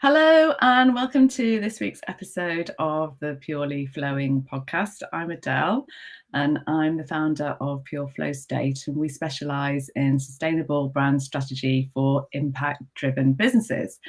Hello, and welcome to this week's episode of the Purely Flowing podcast. I'm Adele, and I'm the founder of Pure Flow State, and we specialize in sustainable brand strategy for impact-driven businesses.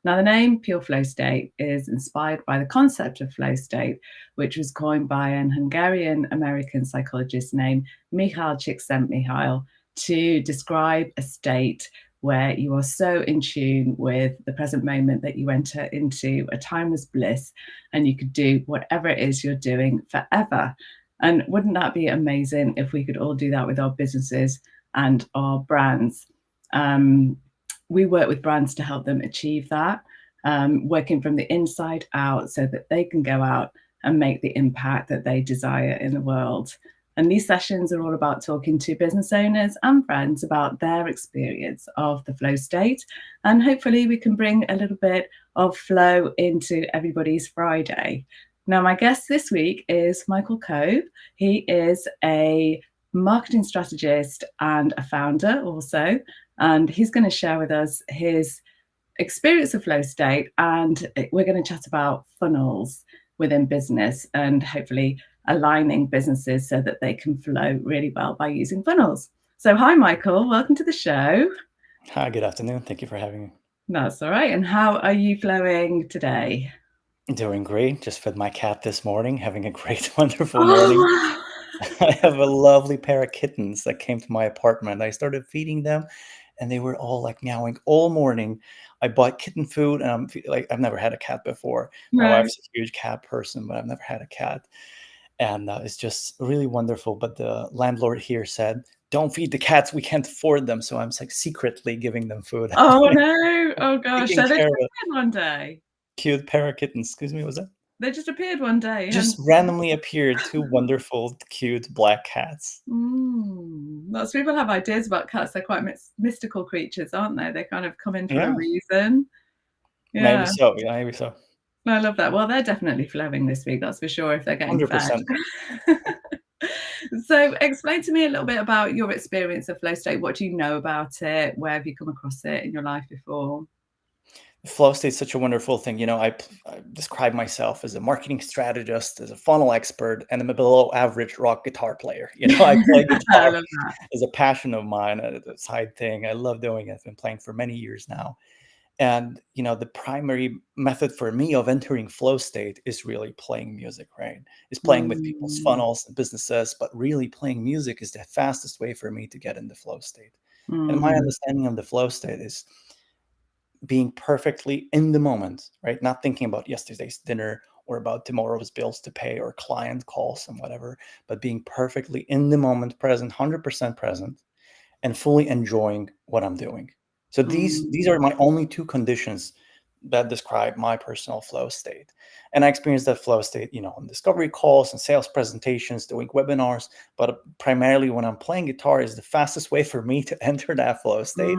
Now, the name Pure Flow State is inspired by the concept of flow state, which was coined by an Hungarian-American psychologist named Mihaly Csikszentmihalyi to describe a state where you are so in tune with the present moment that you enter into a timeless bliss and you could do whatever it is you're doing forever. And wouldn't that be amazing if we could all do that with our businesses and our brands? We work with brands to help them achieve that, working from the inside out so that they can go out and make the impact that they desire in the world. And these sessions are all about talking to business owners and friends about their experience of the flow state. And hopefully we can bring a little bit of flow into everybody's Friday. Now, my guest this week is Michael Kolb. He is a marketing strategist and a founder also. And he's going to share with us his experience of flow state. And we're going to chat about funnels within business and hopefully aligning businesses so that they can flow really well by using funnels. So hi, Michael. Welcome to the show. Hi, good afternoon. Thank you for having me. That's all right. And how are you flowing today? Doing great. Just fed my cat this morning, having a great, wonderful morning. I have a lovely pair of kittens that came to my apartment. I started feeding them and they were all like meowing all morning. I bought kitten food and I've never had a cat before. My wife's a huge cat person, but I've never had a cat. And it's just really wonderful. But the landlord here said, don't feed the cats. We can't afford them. So I'm like secretly giving them food. Oh, no. Oh, gosh. Taking So they care just of appeared one day. Cute pair of kittens. Excuse me, was that? They just appeared one day. Just randomly appeared two wonderful, cute black cats. Lots of people have ideas about cats. They're quite mystical creatures, aren't they? They kind of come in for a reason. Yeah. Maybe so. Yeah, maybe so. I love that. Well, they're definitely flowing this week, that's for sure, if they're getting 100%. Fed. So explain to me a little bit about your experience of flow state. What do you know about it? Where have you come across it in your life before? Flow state is such a wonderful thing. I describe myself as a marketing strategist, as a funnel expert, and I'm a below average rock guitar player. I play guitar as a passion of mine, a side thing. I love doing it. I've been playing for many years now. And, the primary method for me of entering flow state is really playing music, right? Is playing with people's funnels and businesses, but really playing music is the fastest way for me to get in the flow state. And my understanding of the flow state is being perfectly in the moment, right? Not thinking about yesterday's dinner or about tomorrow's bills to pay or client calls and whatever, but being perfectly in the moment, present, 100% present, and fully enjoying what I'm doing. So these are my only two conditions that describe my personal flow state. And I experienced that flow state, on discovery calls and sales presentations, doing webinars, but primarily when I'm playing guitar is the fastest way for me to enter that flow state,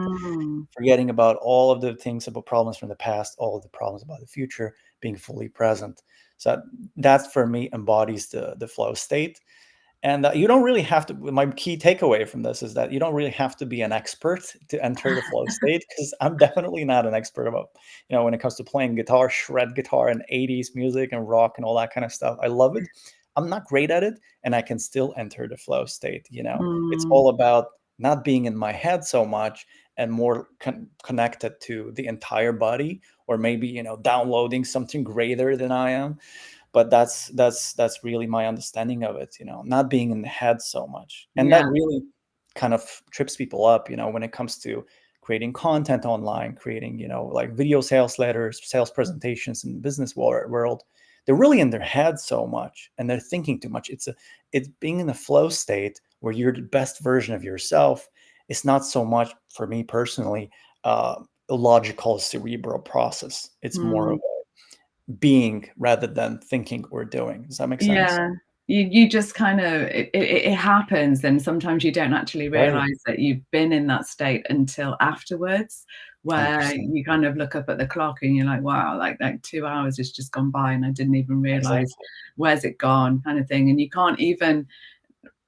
forgetting about all of the things about problems from the past, all of the problems about the future, being fully present. So that for me embodies the flow state. And you don't really have to, my key takeaway from this is that you don't really have to be an expert to enter the flow state, because I'm definitely not an expert about, when it comes to playing guitar, shred guitar and 80s music and rock and all that kind of stuff. I love it. I'm not great at it, and I can still enter the flow state. It's all about not being in my head so much and more connected to the entire body, or maybe, downloading something greater than I am. But that's really my understanding of it, not being in the head so much. And that really kind of trips people up, when it comes to creating content online, creating, like video sales letters, sales presentations in the business world. They're really in their head so much and they're thinking too much. It's being in a flow state where you're the best version of yourself. It's not so much, for me personally, a logical cerebral process. It's more of being rather than thinking or doing. Does that make sense? Yeah. You just kind of, it happens, and sometimes you don't actually realize that you've been in that state until afterwards, where 100%. you kind of look up at the clock and you're like, wow, like 2 hours has just gone by and I didn't even realize where's it gone, kind of thing. And you can't even,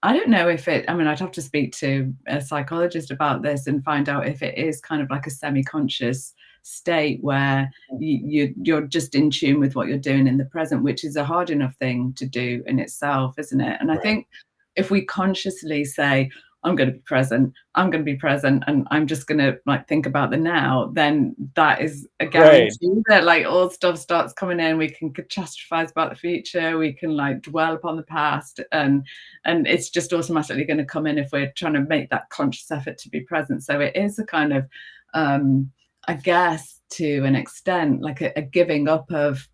I don't know if I'd have to speak to a psychologist about this and find out if it is kind of like a semi-conscious state where you're just in tune with what you're doing in the present, which is a hard enough thing to do in itself, isn't it? And I Right. think if we consciously say, I'm going to be present, I'm going to be present, and I'm just going to like think about the now, then that is a Right. guarantee that like all stuff starts coming in. We can catastrophize about the future, we can like dwell upon the past, and it's just automatically going to come in if we're trying to make that conscious effort to be present. So it is a kind of I guess to an extent like a giving up of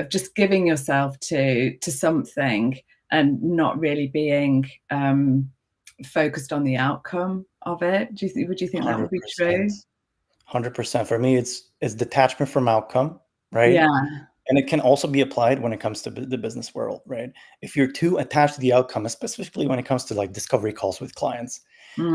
just giving yourself to something and not really being focused on the outcome of it. Would you think that would be 100%. true? 100%. For me, it's detachment from outcome, right? Yeah. And it can also be applied when it comes to the business world, right? If you're too attached to the outcome, specifically when it comes to like discovery calls with clients,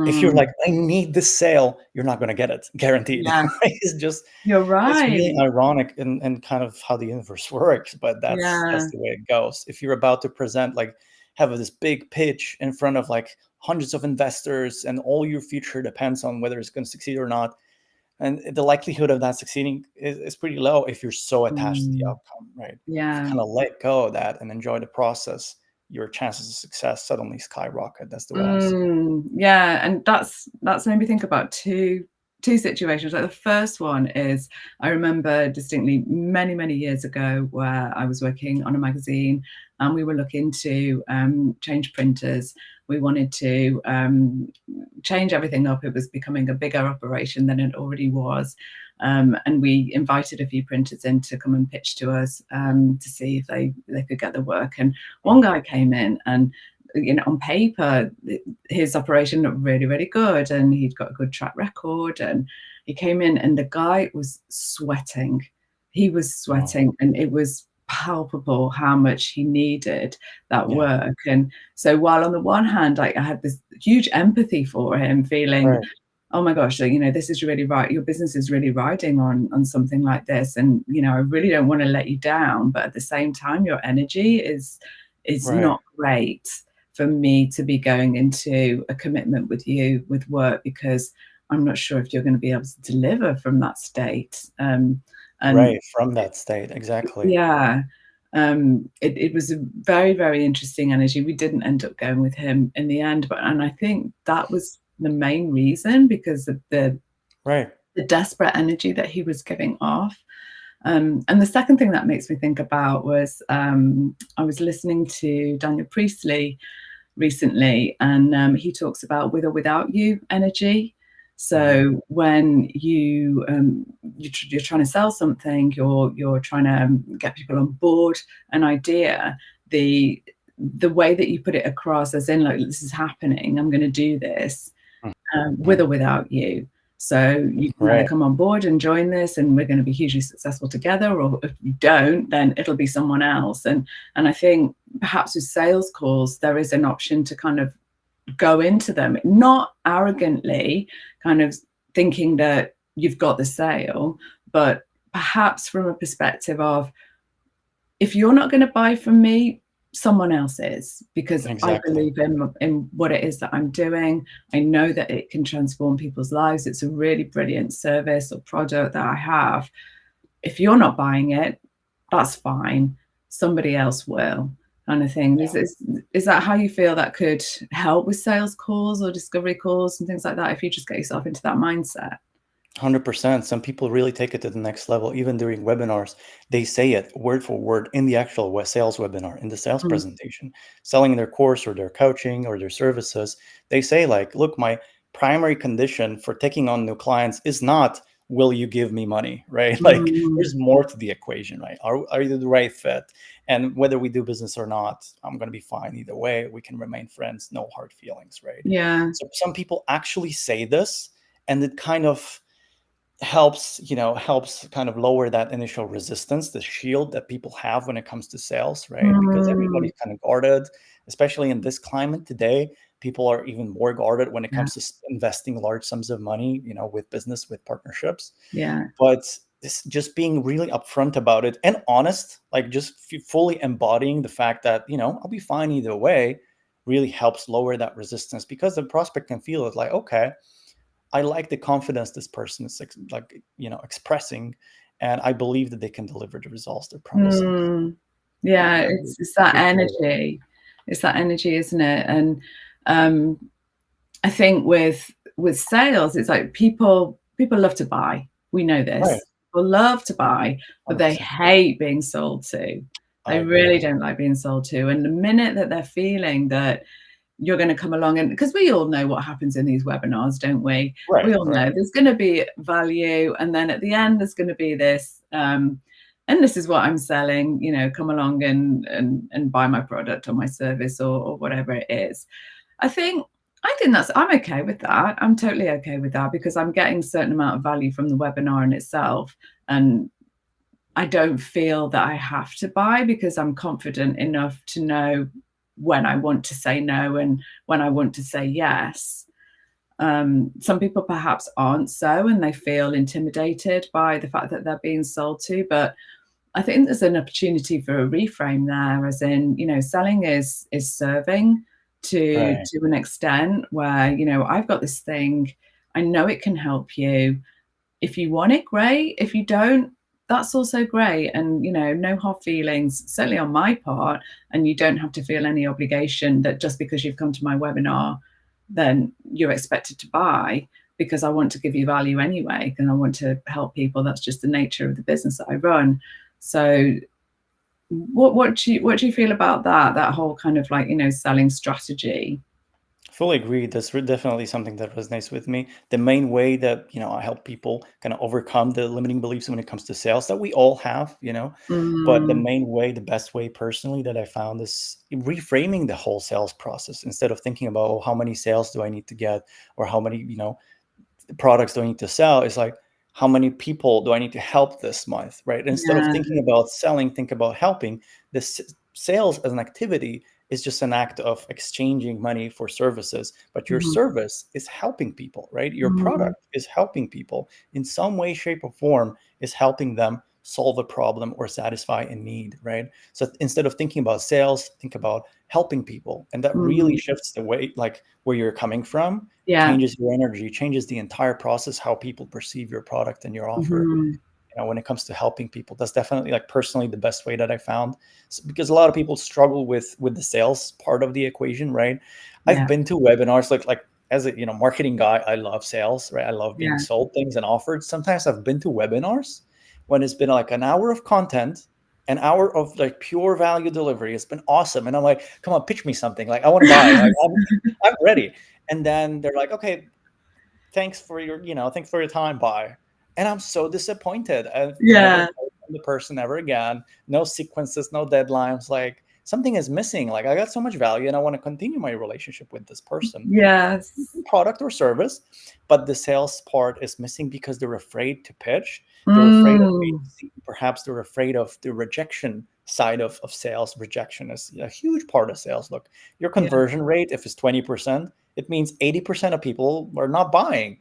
if you're like, Mm, I need this sale, you're not going to get it, guaranteed. yeah, It's just, you're it's really right. ironic and kind of how the universe works, but that's Yeah. the way it goes. If you're about to present, like, have this big pitch in front of like hundreds of investors, and all your future depends on whether it's going to succeed or not, and the likelihood of that succeeding is pretty low if you're so attached to the Mm, outcome, right? If you yeah. kind of let go of that and enjoy the process, your chances of success suddenly skyrocket. That's the way I see it. Yeah, and that's made me think about two situations. Like the first one is I remember distinctly many years ago where I was working on a magazine and we were looking to change printers. We wanted to change everything up. It was becoming a bigger operation than it already was. And we invited a few printers in to come and pitch to us to see if they could get the work. And one guy came in and on paper, his operation looked really good, and he'd got a good track record. And he came in, and the guy was sweating. He was Oh, sweating, and it was palpable how much he needed that yeah, work. And so, while on the one hand, like I had this huge empathy for him, feeling, right, oh my gosh, this is really right. Your business is really riding on something like this, and I really don't want to let you down. But at the same time, your energy is right, not great for me to be going into a commitment with you with work, because I'm not sure if you're going to be able to deliver from that state. And right. From that state, exactly. yeah, it was a very interesting energy. We didn't end up going with him in the end, and I think that was the main reason, because of Right. the desperate energy that he was giving off. And the second thing that makes me think about was I was listening to Daniel Priestley recently, and he talks about with or without you energy. Mhm. So when you're trying to sell something, you're trying to get people on board an idea, the way that you put it across, as in like, this is happening, I'm going to do this, with Mhm. or without you. So you can either Right, come on board and join this, and we're going to be hugely successful together, or if you don't, then it'll be someone else. And I think perhaps with sales calls, there is an option to kind of go into them, not arrogantly, kind of thinking that you've got the sale, but perhaps from a perspective of, if you're not going to buy from me, someone else is, because I exactly. believe in what it is that I'm doing. I know that it can transform people's lives. It's a really brilliant service or product that I have. If you're not buying it, that's fine. Somebody else will, kind of thing. Is that how you feel that could help with sales calls or discovery calls and things like that, if you just get yourself into that mindset? 100%. Some people really take it to the next level, even during webinars. They say it word for word in the actual sales webinar, in the sales Mm, presentation, selling their course or their coaching or their services. They say, like, look, my primary condition for taking on new clients is not, will you give me money, right? Like, mm, there's more to the equation, right? Are you the right fit? And whether we do business or not, I'm going to be fine either way. We can remain friends, no hard feelings, right? yeah. So some people actually say this, and it kind of helps kind of lower that initial resistance, the shield that people have when it comes to sales, right? Because Mm, everybody's kind of guarded, especially in this climate today. People are even more guarded when it yeah. comes to investing large sums of money, with business, with partnerships. Yeah. But it's just being really upfront about it and honest, like just fully embodying the fact that, I'll be fine either way, really helps lower that resistance, because the prospect can feel it like, okay, I like the confidence this person is like, expressing, and I believe that they can deliver the results they're promising. Yeah, Yeah, it's that huge role. energy. It's that energy, isn't it? And um, I think with sales, it's like people love to buy. We know Right. this. People love to buy, but they 100%. hate being sold to. I They agree. really don't like being sold to. And the minute that they're feeling that you're going to come along, and because we all know what happens in these webinars, don't we? Right, We all right. know there's going to be value, and then at the end there's going to be this and this is what I'm selling, come along and buy my product or my service or whatever it is. I think I'm okay with that. I'm totally okay with that because I'm getting a certain amount of value from the webinar in itself, and I don't feel that I have to buy because I'm confident enough to know when I want to say no and when I want to say yes. Some people perhaps aren't so, and they feel intimidated by the fact that they're being sold to. But I think there's an opportunity for a reframe there, as in, selling is serving Right. to an extent where, I've got this thing, I know it can help you. If you want it, great. If you don't, that's also great. And, no hard feelings, certainly on my part. And you don't have to feel any obligation that just because you've come to my webinar, then you're expected to buy, because I want to give you value anyway, and I want to help people. That's just the nature of the business that I run. So what do you feel about that whole kind of like, selling strategy? Fully agree. That's definitely something that resonates with me. The main way that, I help people kind of overcome the limiting beliefs when it comes to sales that we all have, but the Mm, main way, the best way personally that I found is reframing the whole sales process instead of thinking about, oh, how many sales do I need to get, or how many, products do I need to sell? Is like, how many people do I need to help this month, right? Instead of yeah. thinking about selling, think about helping. This sales as an activity is just an act of exchanging money for services, but your Mhm. service is helping people, right? Your Mm, product is helping people in some way, shape, or form, is helping them solve a problem or satisfy a need, right? So instead of thinking about sales, think about helping people. And that really mm, shifts the way, like where you're coming from, yeah. changes your energy, changes the entire process, how people perceive your product and your offer. Mhm. When it comes to helping people, that's definitely, like, personally the best way that I found. Because a lot of people struggle with the sales part of the equation, right? I've Yeah. been to webinars, like as a marketing guy, I love sales, right? I love being Yeah. sold things and offered. Sometimes I've been to webinars when it's been like an hour of content, an hour of like pure value delivery. It's been awesome, and I'm like, come on, pitch me something, like I want to buy, like I'm ready. And then they're like, okay, thanks for your time, bye. And I'm so disappointed. I've never Yeah. heard from the person ever again. No sequences, no deadlines. Like, something is missing. Like, I got so much value and I want to continue my relationship with this person, Yes. product or service, but the sales part is missing because they're afraid to pitch. They're afraid of being Mm, seen. Perhaps they're afraid of the rejection side of sales. Rejection is a huge part of sales. Look, your yeah. conversion rate, if it's 20%, it means 80% of people are not buying.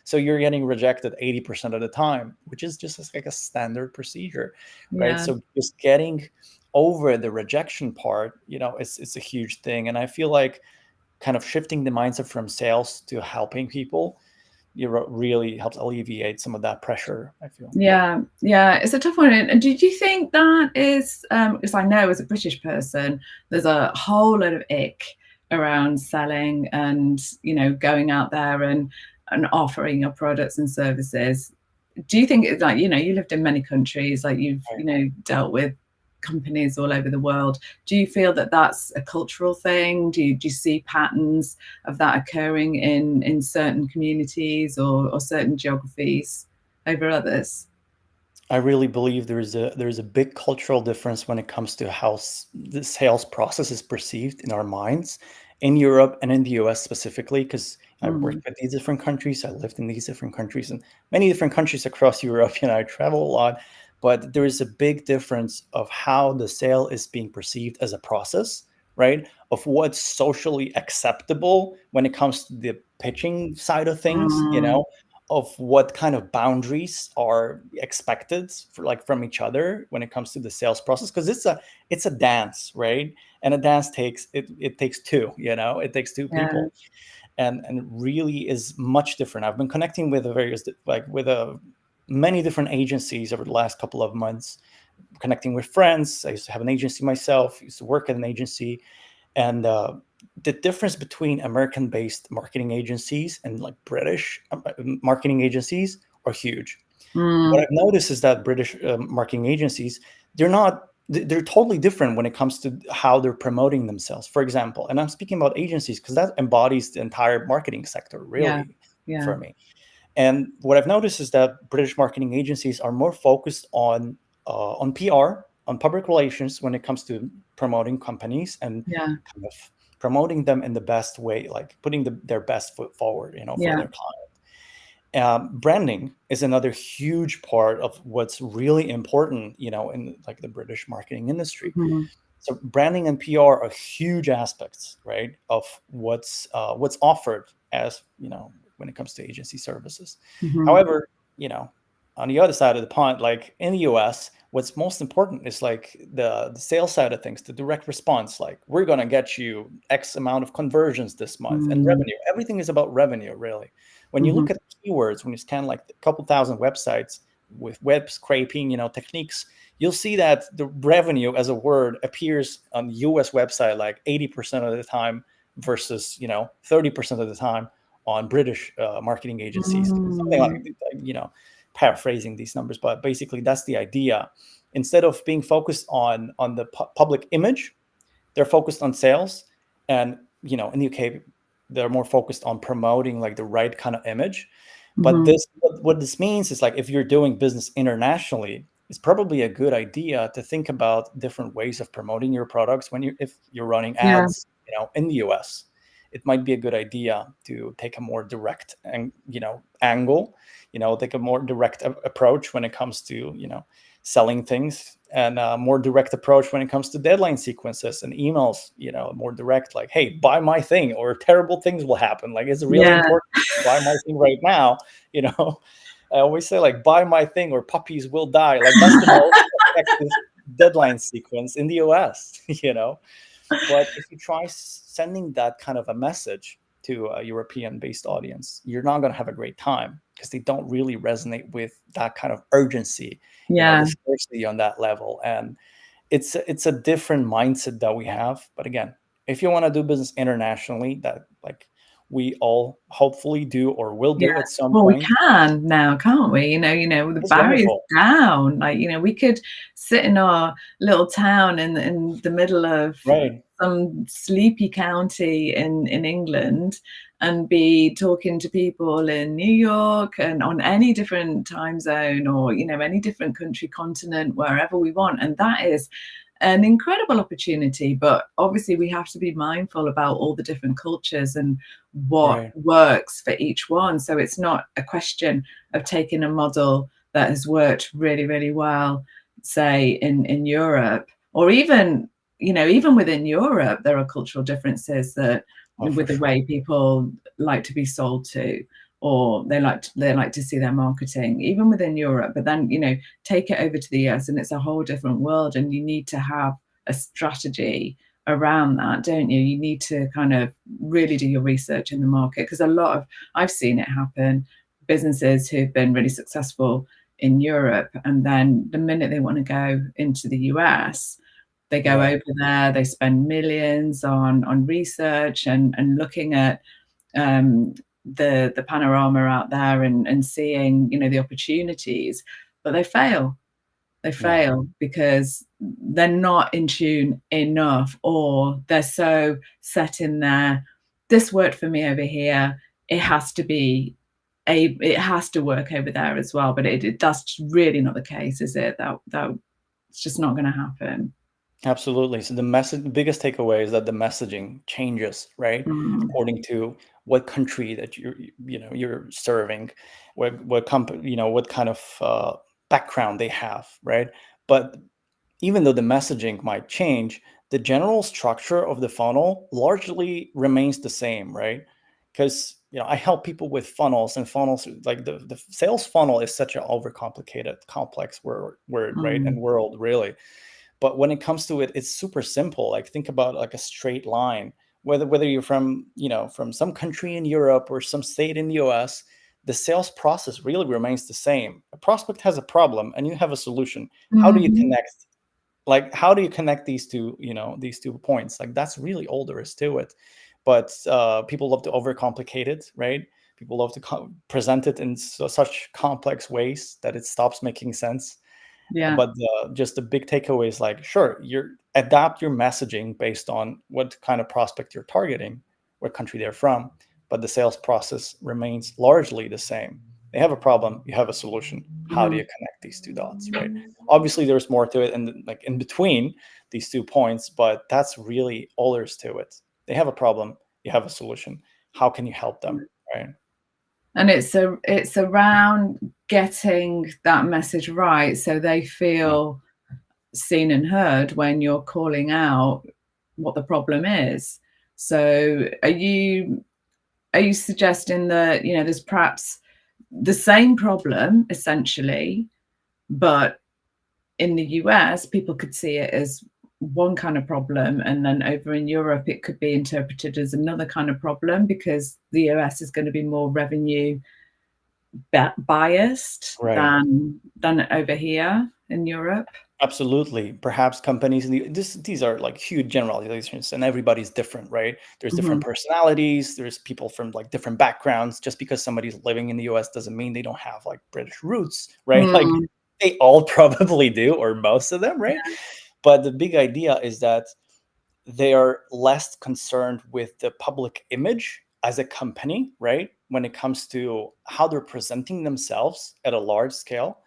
So you're getting rejected 80% of the time, which is just like a standard procedure, right? Yeah. So just getting over the rejection part, it's a huge thing. And I feel like kind of shifting the mindset from sales to helping people, really helps alleviate some of that pressure, I feel. Yeah, yeah, it's a tough one. And did you think that is, because I know as a British person, there's a whole lot of ick around selling and, going out there and offering your products and services. Do you think it's like, you lived in many countries, like you've, Right. dealt with companies all over the world. Do you feel that that's a cultural thing? Do you see patterns of that occurring in certain communities or certain geographies over others? I really believe there's a big cultural difference when it comes to how the sales process is perceived in our minds in Europe and in the US specifically, because I worked Mm, with these different countries. I lived in these different countries and many different countries across Europe. I travel a lot, but there is a big difference of how the sale is being perceived as a process, right? Of what's socially acceptable when it comes to the pitching side of things, mm, of what kind of boundaries are expected from each other when it comes to the sales process, because it's a dance, right? And a dance takes two, it takes two yeah. people. and really is much different. I've been connecting with many different agencies over the last couple of months, connecting with friends. I used to have an agency myself, used to work at an agency, and the difference between American-based marketing agencies and like British marketing agencies are huge. What Mm, I've noticed is that British marketing agencies, they're not, they're totally different when it comes to how they're promoting themselves. For example, and I'm speaking about agencies because that embodies the entire marketing sector, yeah. really, Yeah. for me. And what I've noticed is that British marketing agencies are more focused on PR, on public relations when it comes to promoting companies and Yeah. kind of promoting them in the best way, like putting their best foot forward, for Yeah. their client. Branding is another huge part of what's really important, in like the British marketing industry. Mhm. So branding and PR are huge aspects, right, of what's offered as when it comes to agency services. Mhm. However, on the other side of the pond, like in the US, what's most important is like the sales side of things, the direct response. Like we're gonna get you X amount of conversions this month and Mm. revenue. Everything is about revenue, really. When you Mhm. look at keywords, when you scan like a couple thousand websites with web scraping, techniques, you'll see that the revenue as a word appears on the US website like 80% of the time versus 30% of the time on British marketing agencies. Something like, Mm. paraphrasing these numbers, but basically that's the idea. Instead of being focused on the public image, they're focused on sales. And in the UK, they're more focused on promoting like the right kind of image. But Mhm. what this means is like if you're doing business internationally, it's probably a good idea to think about different ways of promoting your products if you're running Yeah. ads, in the US. It might be a good idea to take a more direct and angle, take a more direct approach when it comes to selling things, and a more direct approach when it comes to deadline sequences and emails, more direct, like, hey, buy my thing or terrible things will happen. Like, it's really Yeah. important to buy my thing right now. you know I always say, like, buy my thing or puppies will die. Like, that's the most effective deadline sequence in the US. But if you try sending that kind of a message to a European based audience, you're not going to have a great time because they don't really resonate with that kind of urgency, Yeah. the scarcity on that level. And it's a different mindset that we have. But again, if you want to do business internationally, that like we all hopefully do or will Yeah. do at some Well, we point, can now, can't we? The it's barrier's wonderful. down. Like, we could sit in our little town in the middle of Right. some sleepy county in England and be talking to people in New York and on any different time zone or, any different country, continent, wherever we want. And that is an incredible opportunity. But obviously, we have to be mindful about all the different cultures and what Right. works for each one. So it's not a question of taking a model that has worked really, really well, say in Europe, or even within Europe, there are cultural differences that Oh, for with the sure. way people like to be sold to, or they like to see their marketing, even within Europe. But then take it over to the US, and it's a whole different world, and you need to have a strategy around that, don't you? You need to kind of really do your research in the market, because I've seen it happen, businesses who've been really successful in Europe, and then the minute they want to go into the US, they go Right. over there, they spend millions on research and looking at um, the panorama out there and seeing the opportunities, but they Yeah. fail because they're not in tune enough, or they're so set in there. This worked for me over here. It has to be it has to work over there as well. But that's really not the case, is it? That it's just not going to happen. Absolutely. So the biggest takeaway is that the messaging changes, right? Mm, According to what country that you're serving, what company, what kind of background they have, right? But even though the messaging might change, the general structure of the funnel largely remains the same, right? Because I help people with funnels, and funnels, like the sales funnel is such an overcomplicated, complex word, right? And mm, world, really. But when it comes to it, it's super simple. Like, think about like a straight line whether you're from, from some country in Europe or some state in the US, the sales process really remains the same. A prospect has a problem and you have a solution. How do you Mhm. connect? Like, how do you connect these two, these 2 points? Like, that's really all there is to it. But people love to overcomplicate it, right? People love to present it in such complex ways that it stops making sense. Yeah. But just the big takeaway is like, sure, you adapt your messaging based on what kind of prospect you're targeting, what country they're from, but the sales process remains largely the same. They have a problem, you have a solution. How do Mhm. you connect these 2 dots, right? Obviously, there's more to it, and like in between these 2 points, but that's really all there is to it. They have a problem, you have a solution. How can you help them, right? And it's around getting that message right so they Yeah. feel seen and heard when you're calling out what the problem is. So are you suggesting that, there's perhaps the same problem essentially, but in the US, people could see it as one kind of problem, and then over in Europe, it could be interpreted as another kind of problem because the US is going to be more revenue biased Right. than over here in Europe. Absolutely. Perhaps companies in these are like huge generalizations and everybody's different, right? There's different Mhm. personalities, there's people from like different backgrounds. Just because somebody's living in the US doesn't mean they don't have like British roots, right? Like Mm, they all probably do, or most of them, right? But the big idea is that they are less concerned with the public image as a company, right? When it comes to how they're presenting themselves at a large scale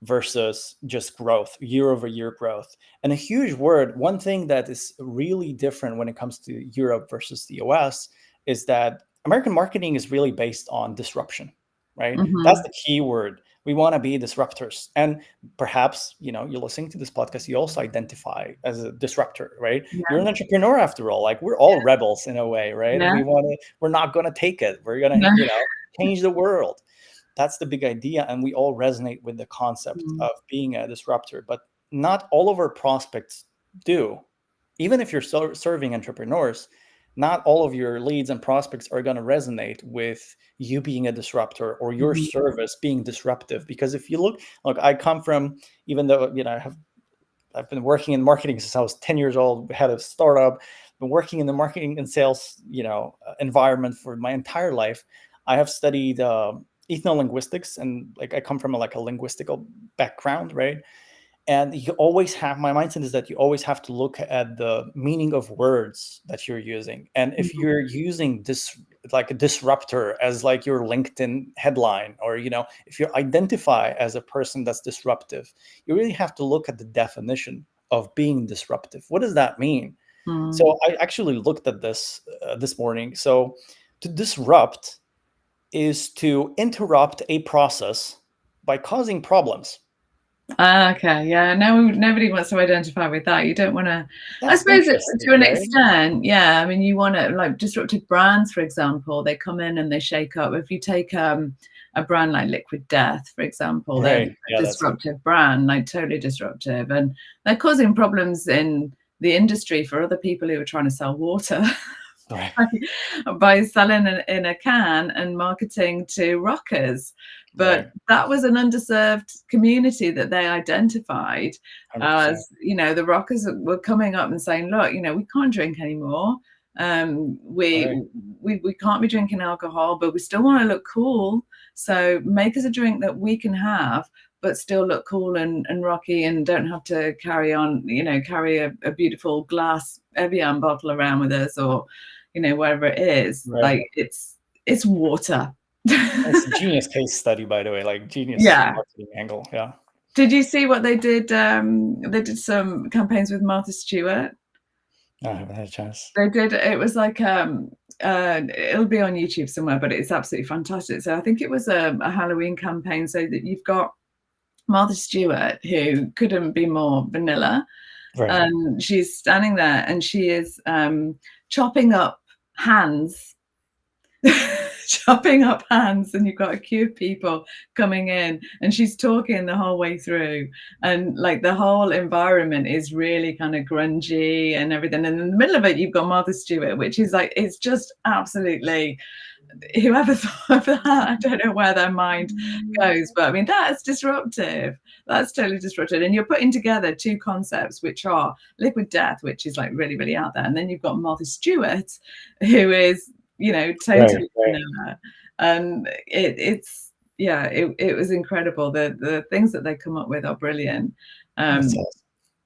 versus just growth, year over year growth. And a huge word, one thing that is really different when it comes to Europe versus the US is that American marketing is really based on disruption, right? That's mhm. the key word. We want to be disruptors. And perhaps, you're listening to this podcast, you also identify as a disruptor, right? You're Yeah, an entrepreneur after all. Like, we're all rebels in a way, right? yeah, We're not going to take it. We're going to, no. change the world. That's the big idea. And we all resonate with the concept Mm, of being a disruptor, but not all of our prospects do. Even if you're serving entrepreneurs, not all of your leads and prospects are going to resonate with you being a disruptor or your mhm. service being disruptive. Because if you look, I come from, even though, I've been working in marketing since I was 10 years old, had a startup, been working in the marketing and sales, environment for my entire life. I have studied ethnolinguistics, and like I come from like a linguistical background, right? And you always have, my mindset is that you always have to look at the meaning of words that you're using. And if Mhm. you're using this like a disruptor as like your LinkedIn headline, or if you identify as a person that's disruptive, you really have to look at the definition of being disruptive. What does that mean? Mm. So I actually looked at this this morning. So to disrupt is to interrupt a process by causing problems. Okay, yeah. No, nobody wants to identify with that. You don't want to. I That's suppose interesting, to an right? extent, yeah. I mean, you want to like disruptive brands, for example. They come in and they shake up. If you take a brand like Liquid Death, for example, they're Right. a Yeah, that's good. disruptive brand, like totally disruptive, and they're causing problems in the industry for other people who are trying to sell water. Right. by selling in a can and marketing to rockers. But Right. that was an underserved community that they identified 100%. as, the rockers were coming up and saying, look, we can't drink anymore. Um, Right. we, we can't be drinking alcohol, but we still want to look cool. So make us a drink that we can have, but still look cool and rocky, and don't have to carry a beautiful glass Evian bottle around with us, or wherever it is. Right. Like it's water. It's a genius case study, by the way, like genius Yeah. marketing angle. Yeah. Did you see what they did? They did some campaigns with Martha Stewart. I haven't had a chance. They did. It was like it'll be on YouTube somewhere, but it's absolutely fantastic. So I think it was a Halloween campaign. So that you've got Martha Stewart, who couldn't be more vanilla, Right. and she's standing there and she is chopping up hands. chopping up hands, and you've got a queue of people coming in, and she's talking the whole way through, and like the whole environment is really kind of grungy and everything, and in the middle of it you've got Martha Stewart, which is like, it's just absolutely, whoever thought of that, I don't know where their mind goes, but I mean, that's disruptive. That's totally disruptive. And you're putting together two concepts, which are Liquid Death, which is like really, really out there. And then you've got Martha Stewart, who is, totally vanilla. And it was incredible. The things that they come up with are brilliant. That's awesome.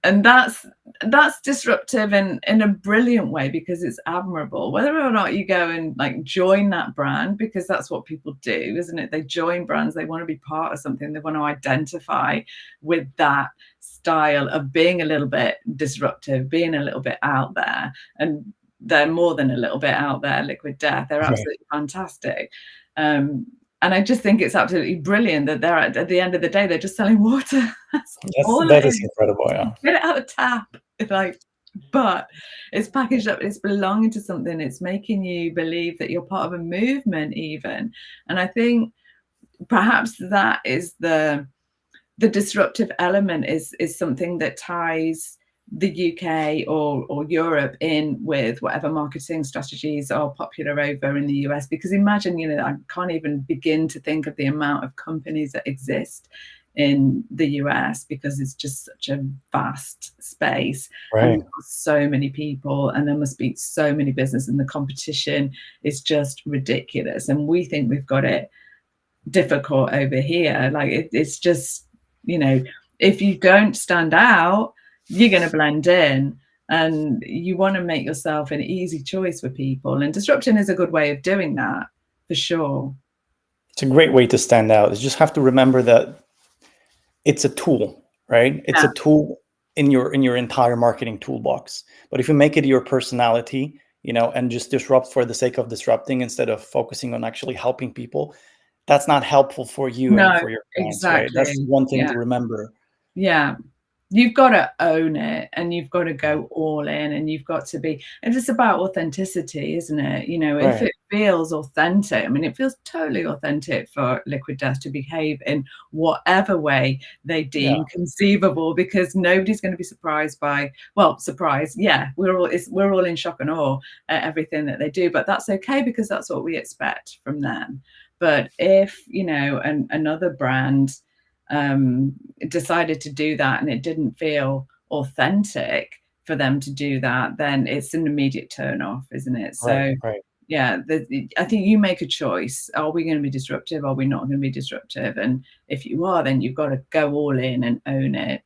And that's disruptive in a brilliant way, because it's admirable. Whether or not you go and like join that brand, because that's what people do, isn't it? They join brands, they want to be part of something, they want to identify with that style of being a little bit disruptive, being a little bit out there. And they're more than a little bit out there. Liquid Death, they're absolutely fantastic. And I just think it's absolutely brilliant that they're at the end of the day, they're just selling water. That is incredible. Yeah. Get it out of the tap. It's like, but it's packaged up, it's belonging to something, it's making you believe that you're part of a movement even. And I think perhaps that is the disruptive element, is something that ties the UK or Europe in with whatever marketing strategies are popular over in the US. Because imagine, I can't even begin to think of the amount of companies that exist in the US, because it's just such a vast space, and so many people, and there must be so many businesses, and the competition is just ridiculous. And we think we've got it difficult over here. Like it's just, if you don't stand out, you're going to blend in, and you want to make yourself an easy choice for people. And disruption is a good way of doing that, for sure. It's a great way to stand out. You just have to remember that it's a tool, right? It's a tool in your entire marketing toolbox. But if you make it your personality, and just disrupt for the sake of disrupting instead of focusing on actually helping people, that's not helpful for you and for your clients, exactly. right? That's one thing to remember. Yeah. You've got to own it, and you've got to go all in, and you've got to be, and it's about authenticity, isn't it? If it feels authentic, I mean, it feels totally authentic for Liquid Death to behave in whatever way they deem conceivable, because nobody's going to be surprised by, yeah, we're all in shock and awe at everything that they do, but that's okay, because that's what we expect from them. But if, another brand decided to do that and it didn't feel authentic for them to do that, then it's an immediate turn off, isn't it? So yeah, I think you make a choice. Are we going to be disruptive? Are we not going to be disruptive? And if you are, then you've got to go all in and own it.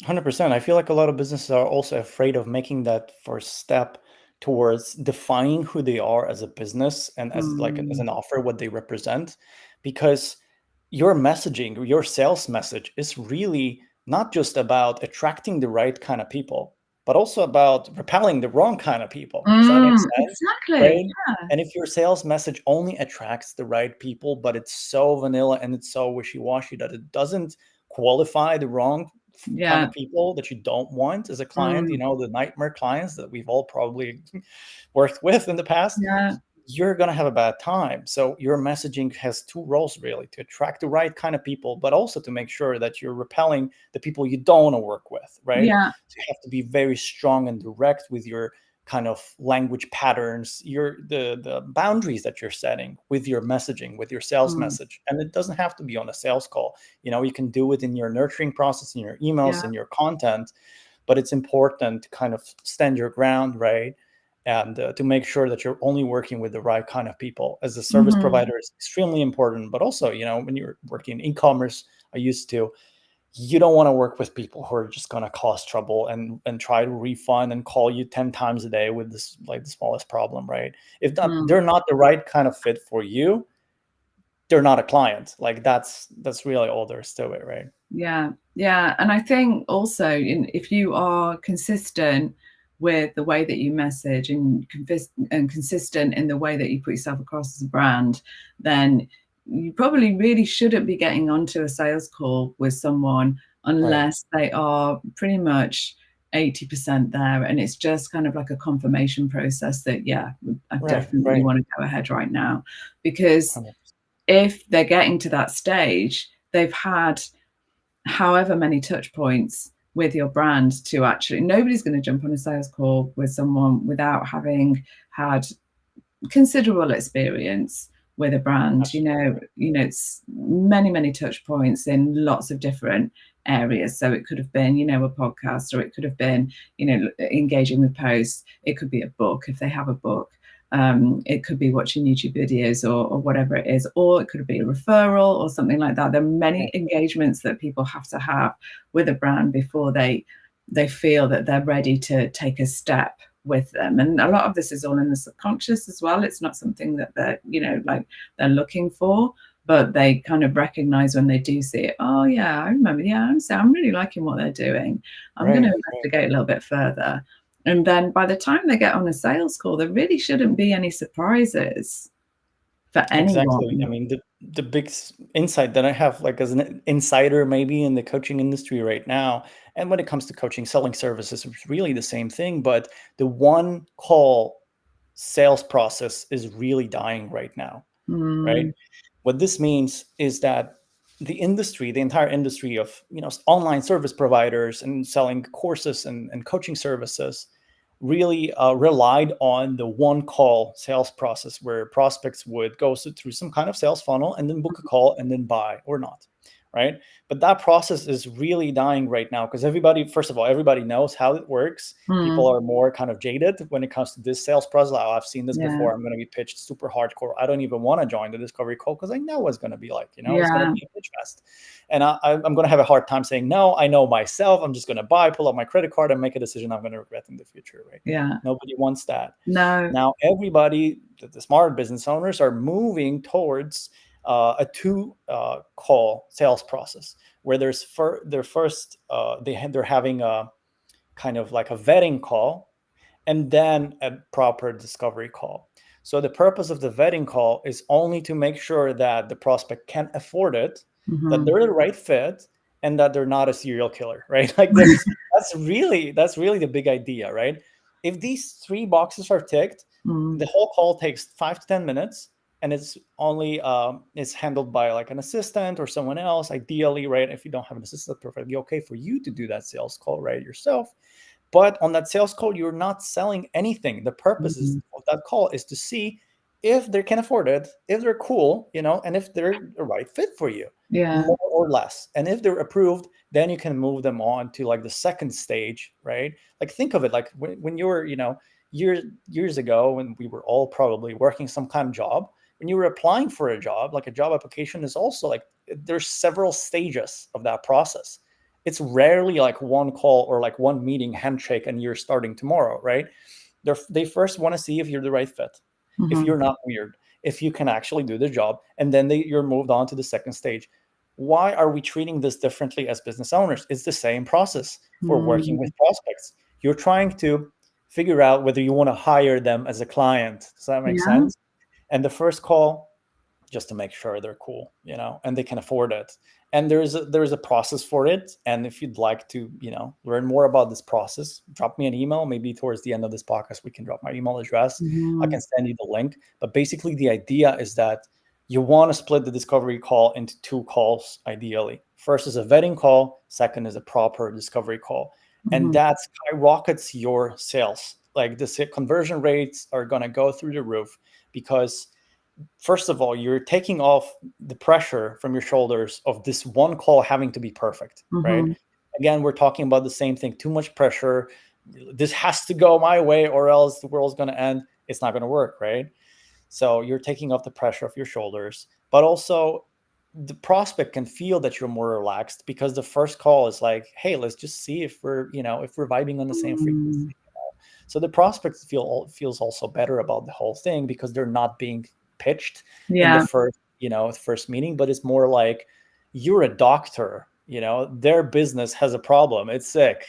100%. I feel like a lot of businesses are also afraid of making that first step towards defining who they are as a business and as an offer, what they represent, because your messaging, your sales message is really not just about attracting the right kind of people, but also about repelling the wrong kind of people. Does that make sense? Exactly. Right? Yeah. And if your sales message only attracts the right people, but it's so vanilla and it's so wishy-washy that it doesn't qualify the wrong kind of people that you don't want as a client, the nightmare clients that we've all probably worked with in the past, you're going to have a bad time. So your messaging has two roles, really: to attract the right kind of people, but also to make sure that you're repelling the people you don't want to work with, right? Yeah. So you have to be very strong and direct with your kind of language patterns, the boundaries that you're setting with your messaging, with your sales message. And it doesn't have to be on a sales call. You can do it in your nurturing process, in your emails, in your content, but it's important to kind of stand your ground, right? And to make sure that you're only working with the right kind of people. As a service provider, is extremely important. But also, when you're working in e-commerce, you don't want to work with people who are just going to cause trouble and try to refund and call you 10 times a day with this, like, the smallest problem, right? If they're not the right kind of fit for you, they're not a client. Like that's really all there is to it, right? Yeah. And I think also, if you are consistent with the way that you message and consistent in the way that you put yourself across as a brand, then you probably really shouldn't be getting onto a sales call with someone unless they are pretty much 80% there, and it's just kind of like a confirmation process that, yeah, I Right, definitely right. want to go ahead right now. Because 100%. if they're getting to that stage, they've had however many touch points with your brand to actually, nobody's going to jump on a sales call with someone without having had considerable experience with a brand. Absolutely. It's many touch points in lots of different areas. So it could have been, a podcast, or it could have been, engaging with posts. It could be a book if they have a book. It could be watching YouTube videos, or whatever it is, or it could be a referral or something like that. There are many engagements that people have to have with a brand before they feel that they're ready to take a step with them. And a lot of this is all in the subconscious as well. It's not something that they're, they're looking for, but they kind of recognize when they do see it. Oh yeah, I remember. Yeah, I'm really liking what they're doing. I'm going to Right. investigate a little bit further. And then by the time they get on a sales call, there really shouldn't be any surprises for Exactly. I anyone. mean, the big insight that I have, like as an insider, maybe in the coaching industry right now, and when it comes to coaching, selling services, it's really the same thing. But the one call sales process is really dying right now, right? Mm, What this means is that the entire industry of online service providers and selling courses and coaching services really relied on the one call sales process where prospects would go through some kind of sales funnel and then book a call and then buy or not, right? But that process is really dying right now because first of all, everybody knows how it works. People mm, are more kind of jaded when it comes to this sales process. Oh, I've seen this yeah, before. I'm going to be pitched super hardcore. I don't even want to join the discovery call because I know what it's going to be like. It's going to yeah, be a pitch fest. And I'm going to have a hard time saying, no, I know myself. I'm just going to pull out my credit card and make a decision I'm going to regret in the future, right? yeah. Nobody wants that. No. Now, everybody, the smart business owners are moving towards a two call sales process where they're having a kind of like a vetting call and then a proper discovery call. So the purpose of the vetting call is only to make sure that the prospect can afford it, that Mm-hmm. they're the right fit, and that they're not a serial killer, right? Like that's really the big idea, right? If these three boxes are ticked, Mm, the whole call takes 5 to 10 minutes, and it's only it's handled by like an assistant or someone else, ideally, right? If you don't have an assistant, perfectly okay for you to do that sales call right yourself. But on that sales call, you're not selling anything. The purpose mm, of that call is to see if they can afford it, if they're cool, and if they're the right fit for you, yeah. more or less. And if they're approved, then you can move them on to like the second stage, right? Like think of it like when you were, years ago when we were all probably working some kind of job, when you were applying for a job, like a job application is also like there's several stages of that process. It's rarely like one call or like one meeting handshake and you're starting tomorrow, right? They first want to see if you're the right fit, if Mm-hmm. you're not weird, if you can actually do the job, and then you're moved on to the second stage. Why are we treating this differently as business owners? It's the same process for working with Mm, prospects. You're trying to figure out whether you want to hire them as a client. Does that make yeah. sense? And the first call, just to make sure they're cool, and they can afford it. And there's a process for it. And if you'd like to, learn more about this process, drop me an email. Maybe towards the end of this podcast, we can drop my email address. I Mm-hmm. can send you the link. But basically, the idea is that you want to split the discovery call into two calls, ideally. First is a vetting call. Second is a proper discovery call. And Mm-hmm. that skyrockets your sales. Like the conversion rates are going to go through the roof because first of all, you're taking off the pressure from your shoulders of this one call having to be perfect, right? Mm-hmm. Again, we're talking about the same thing. Too much pressure. This has to go my way or else the world's going to end. It's not going to work, right? So you're taking off the pressure of your shoulders, but also the prospect can feel that you're more relaxed because the first call is like, hey, let's just see if we're vibing on the same Mm, frequency. So the prospects feels also better about the whole thing because they're not being pitched in the yeah. first meeting, but it's more like you're a doctor their business has a problem. It's sick.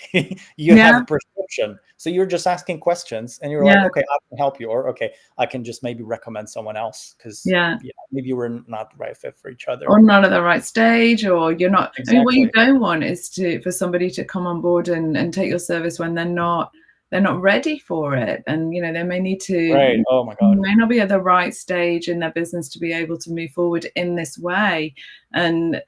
You have Yeah. a prescription. So you're just asking questions and you're like, Yeah. okay, I can help you. Or, okay, I can just maybe recommend someone else because Yeah. maybe we're not the right fit for each other. Or not at the right stage, or you're not. I mean, what you Exactly. don't want is for somebody to come on board and take your service when they're not ready for it. And, they may need Right. to, Oh my God. may not be at the right stage in their business to be able to move forward in this way. And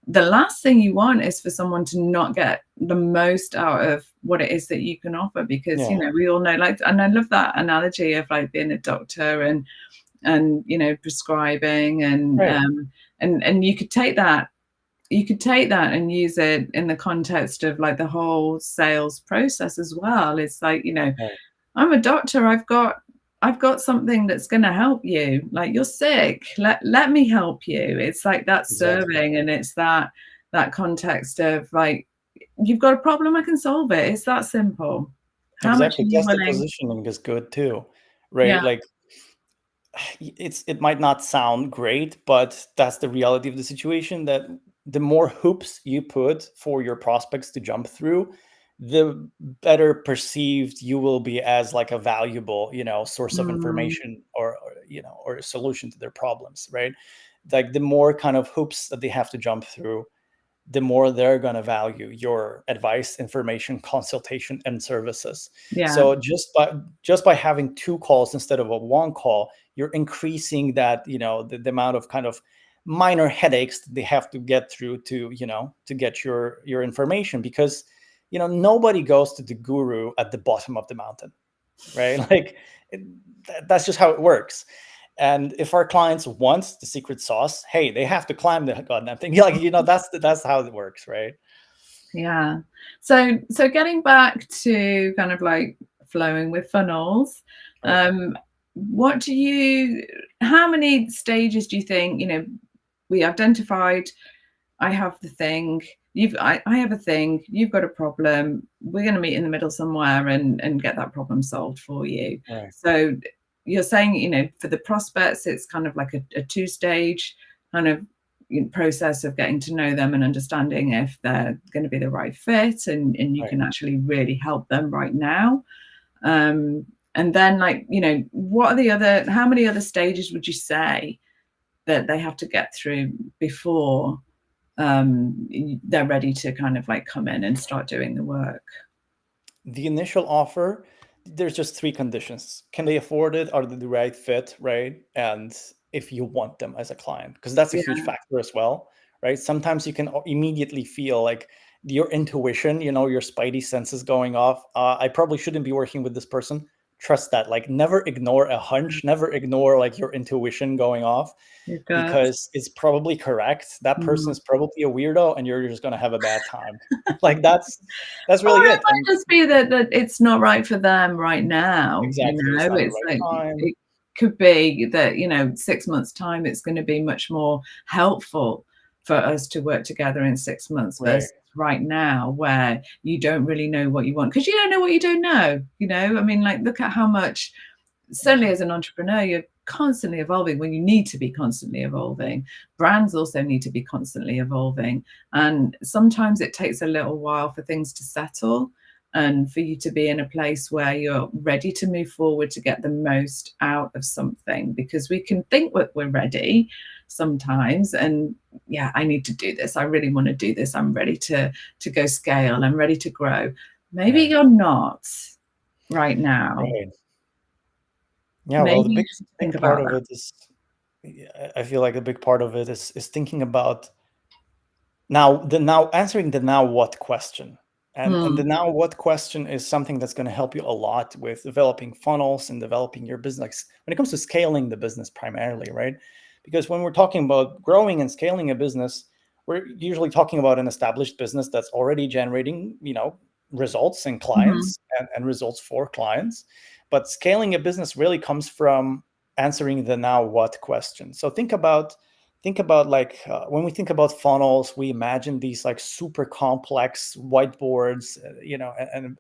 the last thing you want is for someone to not get the most out of what it is that you can offer, because, Yeah. we all know, like, and I love that analogy of like being a doctor and prescribing Right. and you could take that and use it in the context of like the whole sales process as well. It's like, Right. I'm a doctor, I've got something that's going to help you. Like, you're sick, let me help you. It's like that Exactly. serving, and it's that context of like, you've got a problem, I can solve it. It's that simple. How much are Exactly. you Plus the willing? positioning is good too, Yeah. right? Like it might not sound great, but that's the reality of the situation, that the more hoops you put for your prospects to jump through, the better perceived you will be as like a valuable, source of Mm, information or a solution to their problems, right? Like the more kind of hoops that they have to jump through, the more they're going to value your advice, information, consultation, and services. yeah. So just by having two calls instead of a one call, you're increasing that, the amount of kind of minor headaches that they have to get through to get your information, because nobody goes to the guru at the bottom of the mountain, right? Like it, that's just how it works. And if our clients want the secret sauce, hey, they have to climb the goddamn thing. Like, that's how it works, right? Yeah. So getting back to kind of like flowing with funnels, Right, what do you, how many stages do you think, we identified, I have the thing, I have a thing, you've got a problem, we're going to meet in the middle somewhere and get that problem solved for you. right, So you're saying, for the prospects, it's kind of like a two-stage kind of process of getting to know them and understanding if they're going to be the right fit, and you right. can actually really help them right now. Um, and then, like, what are how many other stages would you say that they have to get through before they're ready to kind of like come in and start doing the work? The initial offer, there's just three conditions. Can they afford it? Are they the right fit, right? And if you want them as a client, because that's a huge Yeah. factor as well, right? Sometimes you can immediately feel like your intuition, your spidey senses going off. I probably shouldn't be working with this person. Trust that. Like, never ignore a hunch, never ignore like your intuition going off, Your guts. because it's probably correct. That person Mm. is probably a weirdo and you're just going to have a bad time. Like that's Or really it it. might And just be that it's not right for them right now. exactly, it's not the It's right like, time. it could be that, 6 months time, it's going to be much more helpful for us to work together in 6 months Right, versus right now, where you don't really know what you want, because you don't know what you don't know. I mean, like, look at how much, certainly as an entrepreneur, you're constantly evolving when you need to be constantly evolving. Brands also need to be constantly evolving. And sometimes it takes a little while for things to settle and for you to be in a place where you're ready to move forward to get the most out of something, because we can think that we're ready sometimes, and yeah, I need to do this, I really want to do this, I'm ready to go scale, I'm ready to grow. Maybe right, you're not right now. right. Yeah, well, the Maybe you big just need to think big about part of that. it is, yeah, I feel like a big part of it is thinking about now answering the now what question. And the Hmm. now what question is something that's going to help you a lot with developing funnels and developing your business when it comes to scaling the business primarily, right? Because when we're talking about growing and scaling a business, we're usually talking about an established business that's already generating, results and Mhm. clients and results for clients. But scaling a business really comes from answering the now what question. So think about like when we think about funnels, we imagine these like super complex whiteboards,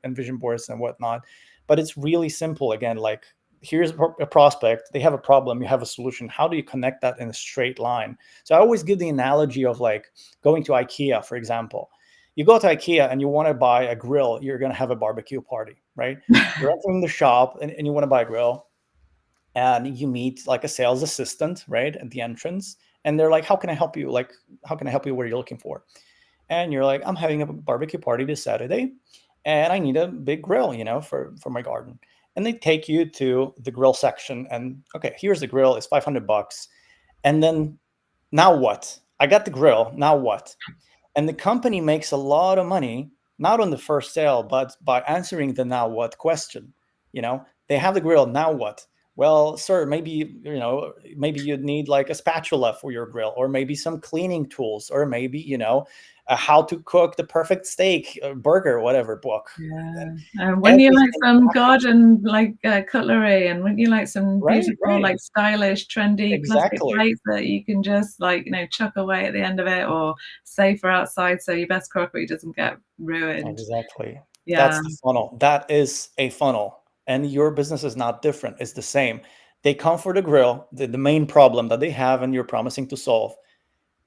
and vision boards and whatnot. But it's really simple. Again, like, here's a prospect, they have a problem, you have a solution. How do you connect that in a straight line? So I always give the analogy of like going to IKEA, for example. You go to IKEA and you want to buy a grill, you're going to have a barbecue party, right? You're entering the shop and you want to buy a grill, and you meet like a sales assistant, right, at the entrance. And they're like, how can I help you? Like, how can I help you? What are you looking for? And you're like, I'm having a barbecue party this Saturday, and I need a big grill, for my garden. And they take you to the grill section, and okay, here's the grill. It's $500. And then now what? I got the grill. Now what? And the company makes a lot of money, not on the first sale, but by answering the now what question. They have the grill. Now what? Well, sir, maybe you'd need like a spatula for your grill, or maybe some cleaning tools, or maybe, a how to cook the perfect steak, burger, whatever book. Yeah. And wouldn't you Every like single some package. garden cutlery, and wouldn't you like some Right, beautiful, right. like stylish, trendy plastic Exactly. plates that you can just chuck away at the end of it, or save for outside so your best crockery doesn't get ruined? Exactly. That's Yeah. the funnel. That is a funnel. And your business is not different. It's the same. They come for the grill, the main problem that they have and you're promising to solve.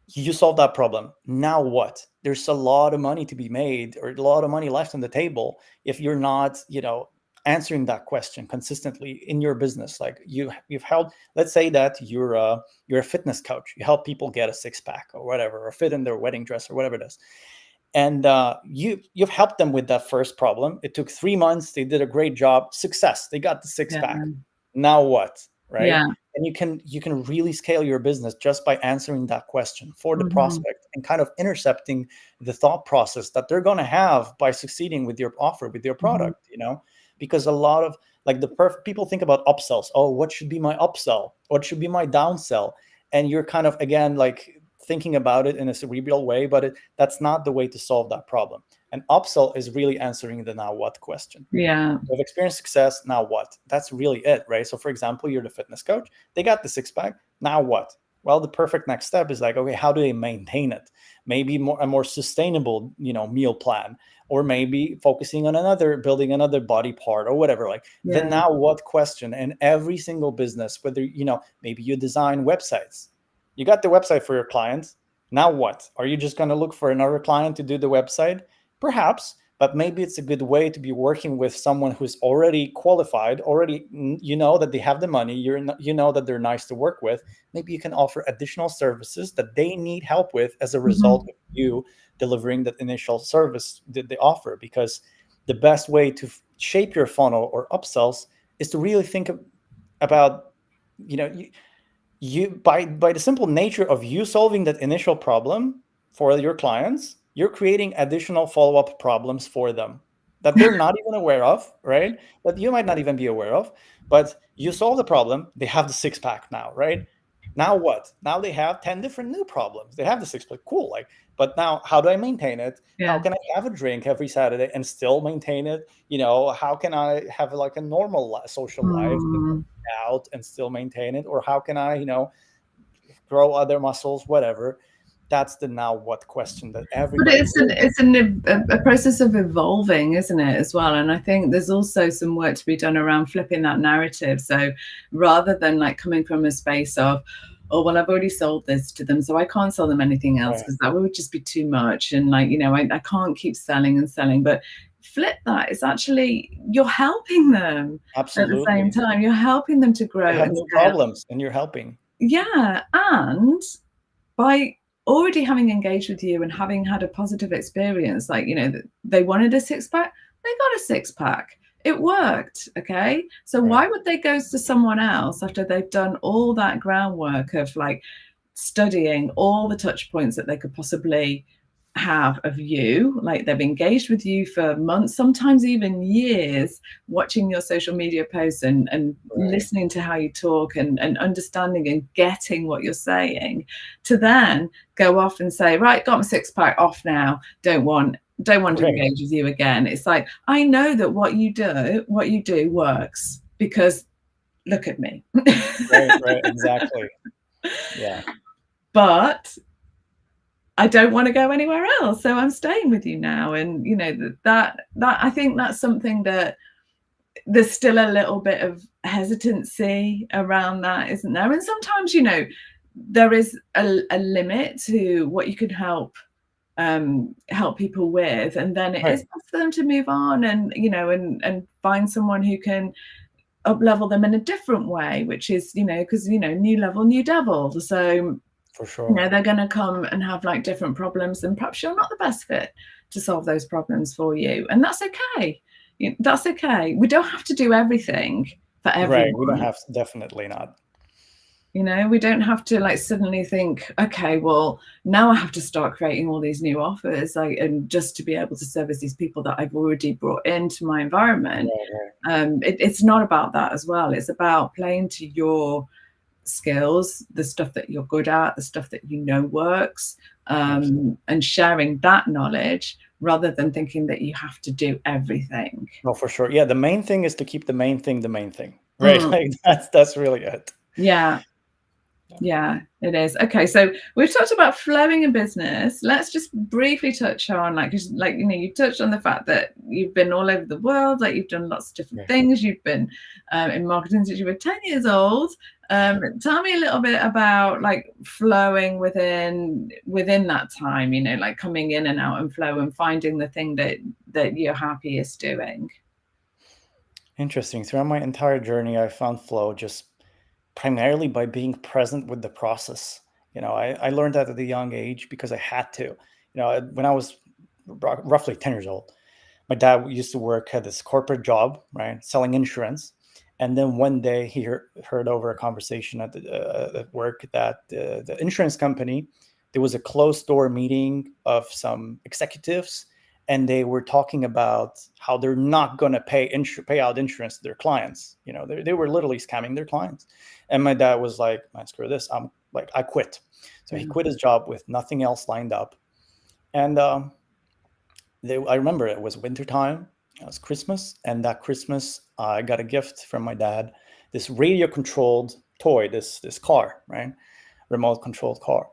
You solve that problem. Now what? There's a lot of money to be made, or a lot of money left on the table if you're not, answering that question consistently in your business. Like you've helped, let's say that you're a fitness coach. You help people get a six pack or whatever, or fit in their wedding dress or whatever it is. And you've helped them with that first problem. It took 3 months. They did a great job. Success. They got the six Yeah. pack. Now what? Right? Yeah. And you can really scale your business just by answering that question for the Mhm. prospect, and kind of intercepting the thought process that they're going to have by succeeding with your offer, with your Mhm. product. Because a lot of like people think about upsells. Oh, what should be my upsell? What should be my downsell? And you're kind of, again, like thinking about it in a cerebral way, but that's not the way to solve that problem. An upsell is really answering the now what question. Yeah. They've experienced success. Now what? That's really it, right? So, for example, you're the fitness coach. They got the six pack. Now what? Well, the perfect next step is like, okay, how do they maintain it? Maybe a more sustainable, meal plan, or maybe focusing on building another body part, or whatever. Like the Yeah. now what question in every single business, whether maybe you design websites. You got the website for your clients. Now what? Are you just going to look for another client to do the website? Perhaps, but maybe it's a good way to be working with someone who's already qualified, already, that they have the money, that they're nice to work with. Maybe you can offer additional services that they need help with as a result Mhm. of you delivering that initial service that they offer. Because the best way to shape your funnel or upsells is to really think about, you know, you by the simple nature of you solving that initial problem for your clients, you're creating additional follow-up problems for them that they're not even aware of, right? That you might not even be aware of. But you solve the problem, they have the six pack now, right? Now what? Now they have 10 different new problems. They have the six pack. Cool. Like, but now how do I maintain it? How Yeah. can I have a drink every Saturday and still maintain it? How can I have like a normal social life Mm. out and still maintain it? Or how can I, grow other muscles, whatever? That's the now what question that But everybody really. a process of evolving, isn't it, as well? And I think there's also some work to be done around flipping that narrative. So rather than like coming from a space of, oh, well, I've already sold this to them, so I can't sell them anything else Right. because that would just be too much. And I can't keep selling and selling. But flip that. It's actually, you're helping them at the same Absolutely. time. You're helping them to They grow have and new scale. problems and you're helping. Yeah. And by already having engaged with you and having had a positive experience, they wanted a six pack, they got a six pack. It worked. Okay. So Right. why would they go to someone else after they've done all that groundwork of like studying all the touch points that they could possibly have of you? Like they've engaged with you for months, sometimes even years, watching your social media posts and Right. listening to how you talk and understanding and getting what you're saying, to then go off and say, right, got my six pack off now, don't want to Right. engage with you again. It's like, I know that what you do works because look at me. Right. Right. Exactly. Yeah. But I don't want to go anywhere else, so I'm staying with you now. And that I think that's something that there's still a little bit of hesitancy around that, isn't there? And sometimes, there is a limit to what you can help people with, and then it is Right. best for them to move on, and and find someone who can up level them in a different way, which is because new level, new devil. So For sure. they're going to come and have like different problems, and perhaps you're not the best fit to solve those problems for you, and that's okay. That's okay. We don't have to do everything for Right. We don't everyone. have, definitely not. We don't have to like suddenly think, okay, well, now I have to start creating all these new offers, like, and just to be able to service these people that I've already brought into my environment. Right, right. It's not about that as well. It's about playing to your skills, the stuff that you're good at, the stuff that works, Absolutely. and sharing that knowledge rather than thinking that you have to do everything. No, for sure. Yeah, the main thing is to keep the main thing the main thing, right? Mm, Like that's really it. yeah. Yeah, it is. Okay, so we've talked about flowing in business. Let's just briefly touch on you touched on the fact that you've been all over the world, like you've done lots of different Right. things. You've been in marketing since you were 10 years old. Tell me a little bit about like flowing within that time, like coming in and out and flow and finding the thing that you're happiest doing. Interesting. Throughout my entire journey, I found flow just primarily by being present with the process. I learned that at a young age because I had to. When I was roughly 10 years old, my dad used to work at this corporate job, right, selling insurance. And then one day he heard over a conversation at work that the insurance company, there was a closed door meeting of some executives, and they were talking about how they're not going to pay out insurance to their clients. They were literally scamming their clients. And my dad was like, man, screw this. I quit. So he Mm. quit his job with nothing else lined up. And I remember it was wintertime. It was Christmas. And that Christmas, I got a gift from my dad, this radio controlled toy, this car, right? Remote controlled car.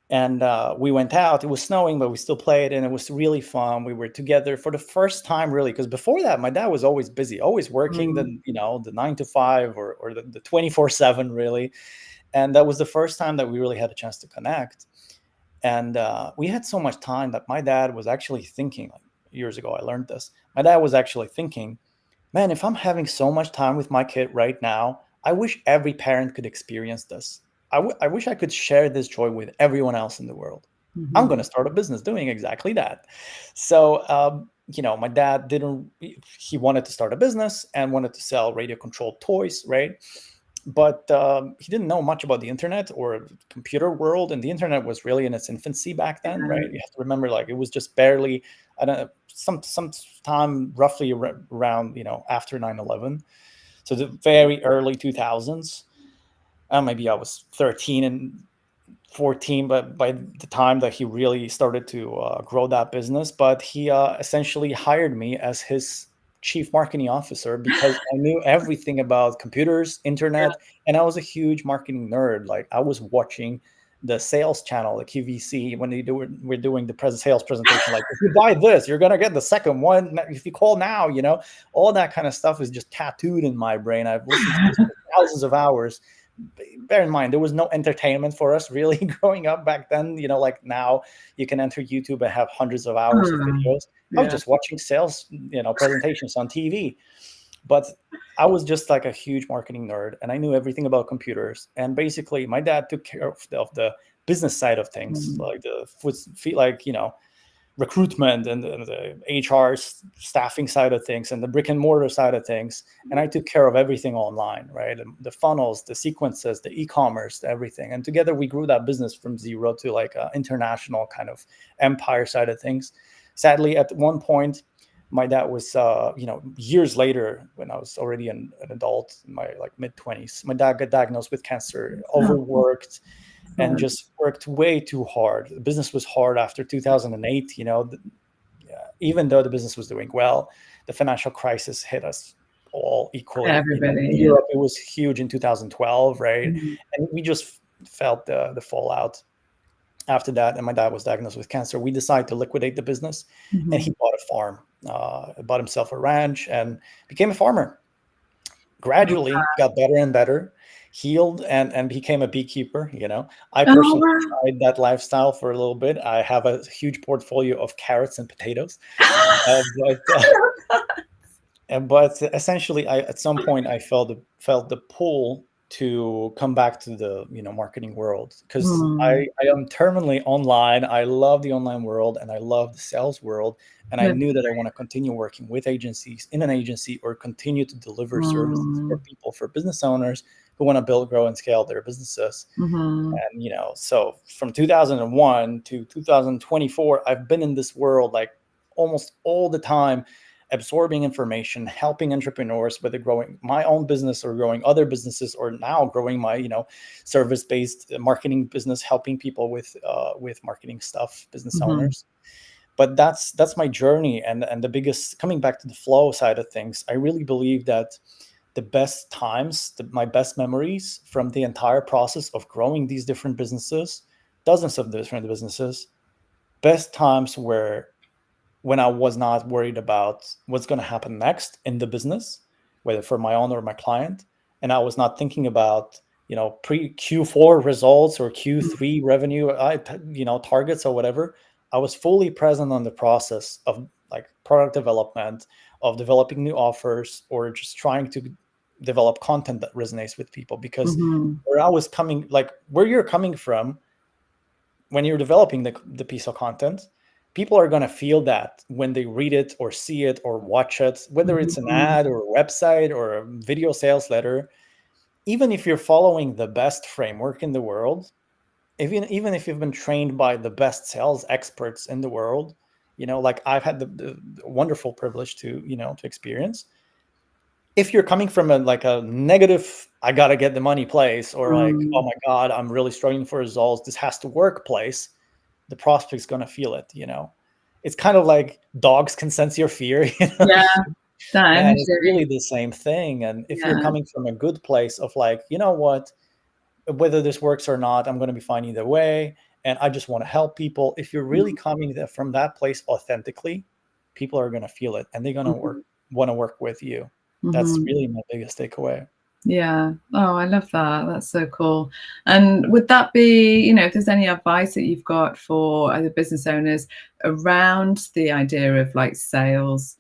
And we went out. It was snowing, but we still played, and it was really fun. We were together for the first time, really, because before that, my dad was always busy, always working Mm. the 9 to 5 or the 24/7, really. And that was the first time that we really had a chance to connect. And we had so much time that my dad was actually thinking, like years ago, I learned this. My dad was actually thinking, man, if I'm having so much time with my kid right now, I wish every parent could experience this. I wish I could share this joy with everyone else in the world. I'm Mhm. going to start a business doing exactly that. So, my dad he wanted to start a business and wanted to sell radio controlled toys, right? But he didn't know much about the internet or computer world. And the internet was really in its infancy back then, right? You have to remember, like, it was just barely, I don't know, some time roughly around, after 9/11. So the very early 2000s. Maybe I was 13 and 14, but by the time that he really started to grow that business, but he essentially hired me as his chief marketing officer because I knew everything about computers, Yeah. internet, and I was a huge marketing nerd. Like I was watching the sales channel, the QVC, when we're doing the sales presentation. Like, if you buy this, you're gonna get the second one. If you call now, all that kind of stuff is just tattooed in my brain. I've listened to this for thousands of hours. Bear in mind, there was no entertainment for us really growing up back then. Like now, you can enter YouTube and have hundreds of hours of Mm. videos. I was Yeah. just watching sales, presentations on TV. But I was just like a huge marketing nerd, and I knew everything about computers. And basically, my dad took care of the business side of things, Mm. like the recruitment and the HR staffing side of things and the brick and mortar side of things. And I took care of everything online, right? And the funnels, the sequences, the e-commerce, everything. And together we grew that business from zero to like an international kind of empire side of things. Sadly, at one point, my dad was, years later, when I was already an adult in my like mid-20s, my dad got diagnosed with cancer, Oh, overworked, and sorry. just worked way too hard. The business was hard after 2008. Even though the business was doing well, the financial crisis hit us all equally. Everybody, In yeah. Europe, it was huge in 2012, right? Mhm. And we just felt the fallout after that. And my dad was diagnosed with cancer. We decided to liquidate the business, and he Mhm. bought a farm, bought himself a ranch, and became a farmer. gradually got better and better, healed and became a beekeeper. I Oh, personally wow. tried that lifestyle for a little bit. I have a huge portfolio of carrots and potatoes. But but essentially, at some point I felt the pull to come back to the marketing world, because Mm, I am terminally online. I love the online world and I love the sales world, and I good. knew that I want to continue working with agencies in an agency, or continue to deliver services for Mm, people, for business owners who want to build, grow, and scale their businesses. mhm, And so from 2001 to 2024, I've been in this world like almost all the time, absorbing information, helping entrepreneurs, whether growing my own business or growing other businesses, or now growing my service-based marketing business, helping people with marketing stuff, business mhm, owners. But that's my journey. And the biggest, coming back to the flow side of things, I really believe that the best times, my best memories from the entire process of growing these different businesses, dozens of different businesses, best times were when I was not worried about what's going to happen next in the business, whether for my own or my client. And I was not thinking about, pre Q4 results or mm, Q3 revenue, targets or whatever. I was fully present on the process of like product development, of developing new offers, or just trying to develop content that resonates with people. Because mhm, where I was coming, like where you're coming from, when you're developing the piece of content, people are going to feel that when they read it or see it or watch it, whether it's an mhm. ad or a website or a video sales letter. Even if you're following the best framework in the world, even if you've been trained by the best sales experts in the world, like I've had the wonderful privilege to experience, if you're coming from a negative, I gotta get the money place, or like, oh Mm. my god, I'm really struggling for results, this has to work place, the prospect's gonna feel it. It's kind of like dogs can sense your fear. Yeah, that Man, it's energy. really the same thing. And if you're Yeah. coming from a good place of like, what, whether this works or not, I'm going to be fine either way, and I just want to help people. If you're really Mm, coming from that place authentically, people are going to feel it, and they're going to mhm, want to work with you. That's mhm. really my biggest takeaway. Yeah. Oh, I love that. That's so cool. And would that be, if there's any advice that you've got for other business owners around the idea of like sales,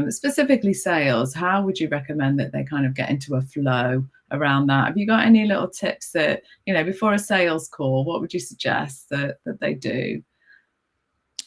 specifically sales, how would you recommend that they kind of get into a flow around that? Have you got any little tips that, before a sales call, what would you suggest that they do?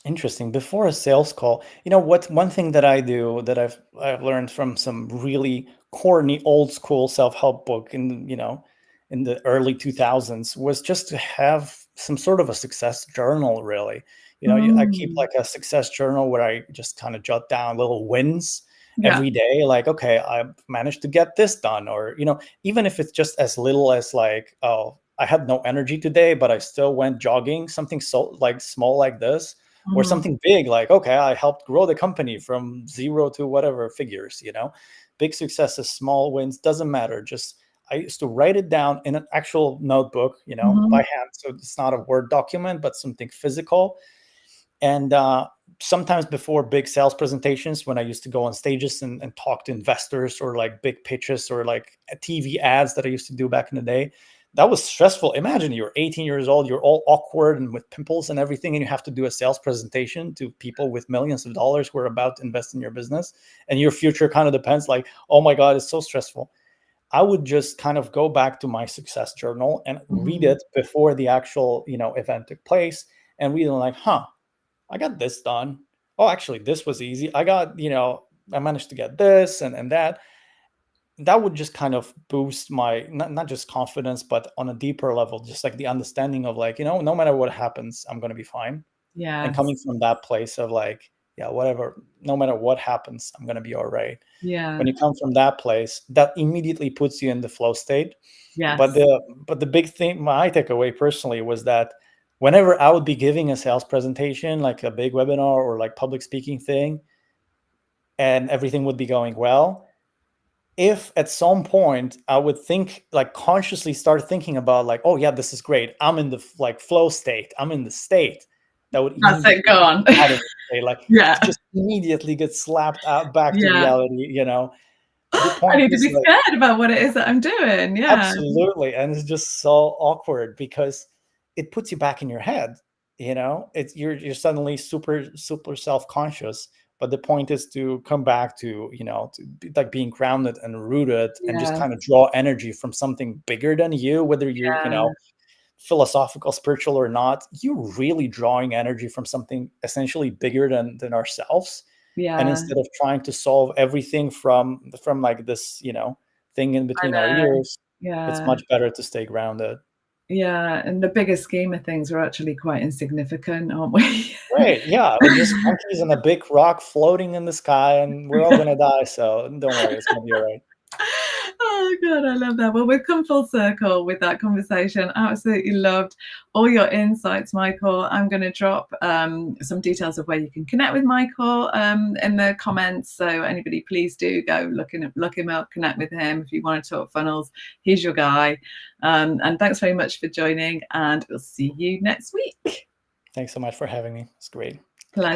Interesting. Before a sales call, what one thing that I do that I've learned from some really corny old school self-help book in the early 2000s, was just to have some sort of a success journal, really. I keep Mm, like a success journal where I just kind of jot down little wins yeah. every day, like, okay, I managed to get this done, or even if it's just as little as like, oh, I had no energy today, but I still went jogging, something so like small like this, or Mhm, something big like, okay, I helped grow the company from zero to whatever figures. Big successes, small wins, doesn't matter. Just, I used to write it down in an actual notebook, by mhm. hand, so it's not a Word document but something physical. And sometimes before big sales presentations, when I used to go on stages and talk to investors, or like big pitches, or like TV ads that I used to do back in the day, that was stressful. Imagine you're 18 years old, you're all awkward and with pimples and everything, and you have to do a sales presentation to people with millions of dollars who are about to invest in your business, and your future kind of depends. Like, oh my God, it's so stressful. I would just kind of go back to my success journal and read Mhm, it before the actual, event took place, and read it like, huh, I got this done. Oh, actually, this was easy. I managed to get this and that. That would just kind of boost my, not just confidence, but on a deeper level, just like the understanding of like, no matter what happens, I'm going to be fine. And coming yes. from that place of like, yeah, whatever, no matter what happens, I'm going to be all right. When Yeah. you come from that place, that immediately puts you in the flow state. But Yes. the big thing, my takeaway personally, was that whenever I would be giving a sales presentation, like a big webinar or like public speaking thing, and everything would be going well, if at some point I would think, like consciously start thinking about like, oh yeah, this is great, I'm in the like flow state, I'm in the state, that would That's it, immediately go get on. out of the state, like Yeah. just immediately get slapped out back to Yeah. reality. The I point need to is be like, scared about what it is that I'm doing. Yeah. absolutely, and it's just so awkward because it puts you back in your head, It's you're suddenly super self-conscious, but the point is to come back to, to be like being grounded and rooted and just kind of Yes. draw energy from something bigger than you, whether you're, Yeah. philosophical, spiritual or not. You're really drawing energy from something essentially bigger than ourselves. And Yeah. instead of trying to solve everything from like this, thing in I between our know. ears, it's Yeah. much better to stay grounded. Yeah. In the bigger scheme of things, we're actually quite insignificant, aren't we? Right, yeah, we're just monkeys on a big rock floating in the sky, and we're all gonna die, so don't worry, it's gonna be all right. Oh God, I love that. Well, we've come full circle with that conversation. I absolutely loved all your insights, Michael. I'm going to drop some details of where you can connect with Michael in the comments. So anybody, please do go look him up, connect with him if you want to talk funnels. He's your guy. And thanks very much for joining. And we'll see you next week. Thanks so much for having me. It's great. Pleasure.